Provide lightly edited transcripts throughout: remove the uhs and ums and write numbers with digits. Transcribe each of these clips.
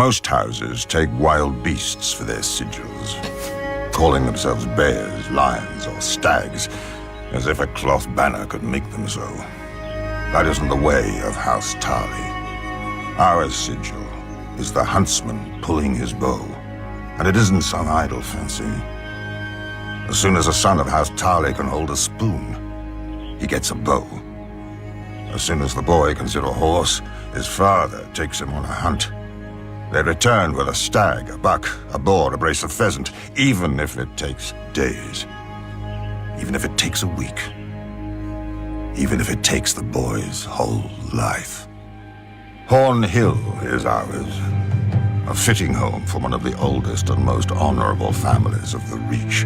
Most houses take wild beasts for their sigils, calling themselves bears, lions, or stags, as if a cloth banner could make them so. That isn't the way of House Tarly. Our sigil is the huntsman pulling his bow, and it isn't some idle fancy. As soon as a son of House Tarly can hold a spoon, he gets a bow. As soon as the boy can sit a horse, his father takes him on a hunt. They return with a stag, a buck, a boar, a brace of pheasant, even if it takes days. Even if it takes a week. Even if it takes the boy's whole life. Horn Hill is ours. A fitting home for one of the oldest and most honorable families of the Reach.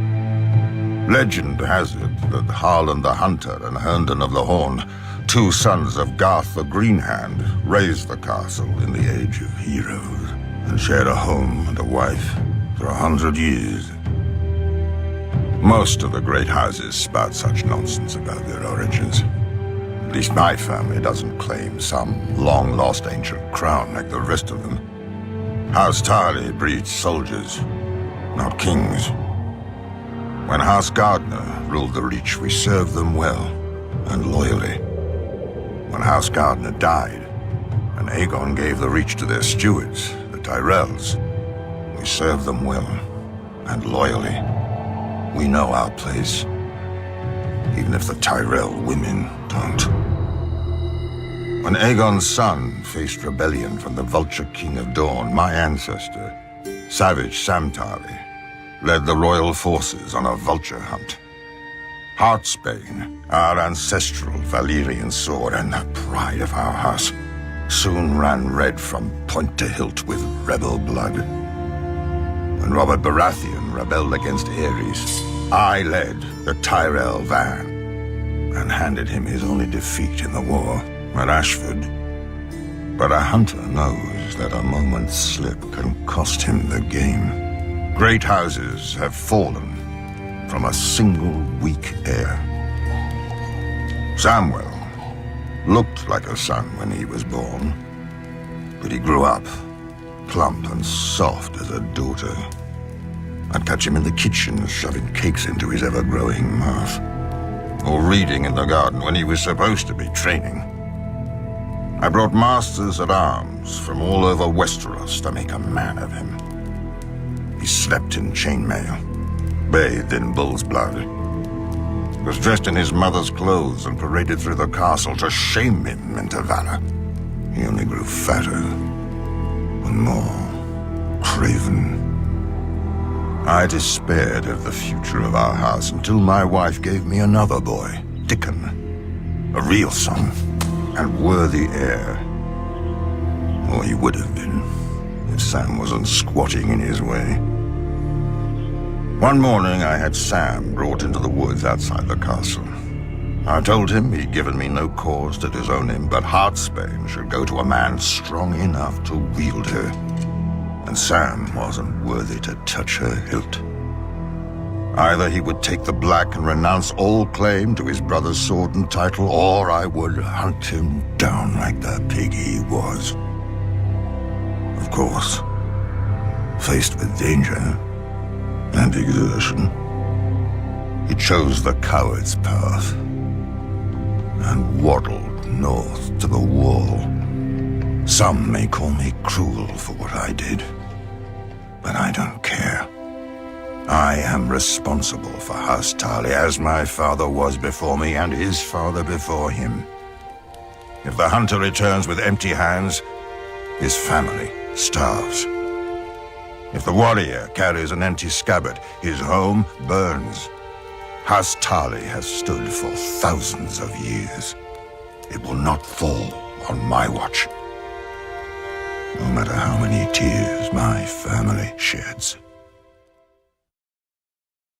Legend has it that Harlan the Hunter and Herndon of the Horn, two sons of Garth the Greenhand, raised the castle in the Age of Heroes and shared a home and a wife for 100 years. Most of the great houses spout such nonsense about their origins. At least my family doesn't claim some long-lost ancient crown like the rest of them. House Tarly breeds soldiers, not kings. When House Gardner ruled the Reach, we served them well and loyally. When House Gardner died, and Aegon gave the Reach to their stewards, the Tyrells, we served them well and loyally. We know our place, even if the Tyrell women don't. When Aegon's son faced rebellion from the Vulture King of Dawn, my ancestor, Savage Sam Tarly, led the royal forces on a vulture hunt. Heartsbane, our ancestral Valyrian sword and the pride of our house, soon ran red from point to hilt with rebel blood. When Robert Baratheon rebelled against Aerys, I led the Tyrell van and handed him his only defeat in the war at Ashford. But a hunter knows that a moment's slip can cost him the game. Great houses have fallen from a single weak heir. Samwell looked like a son when he was born, but he grew up plump and soft as a daughter. I'd catch him in the kitchen shoving cakes into his ever-growing mouth, or reading in the garden when he was supposed to be training. I brought masters at arms from all over Westeros to make a man of him. He slept in chainmail, bathed in bull's blood, was dressed in his mother's clothes and paraded through the castle to shame him into valor. He only grew fatter and more craven. I despaired of the future of our house until my wife gave me another boy, Dickon, a real son and worthy heir. Or he would have been, if Sam wasn't squatting in his way. One morning I had Sam brought into the woods outside the castle. I told him he'd given me no cause to disown him, but Heartsbane should go to a man strong enough to wield her. And Sam wasn't worthy to touch her hilt. Either he would take the black and renounce all claim to his brother's sword and title, or I would hunt him down like the pig he was. Of course, faced with danger and exertion, he chose the coward's path and waddled north to the wall. Some may call me cruel for what I did, but I don't care. I am responsible for House Tarly, as my father was before me and his father before him. If the hunter returns with empty hands, his family starves. If the warrior carries an empty scabbard, his home burns. House Tarly has stood for thousands of years. It will not fall on my watch, no matter how many tears my family sheds.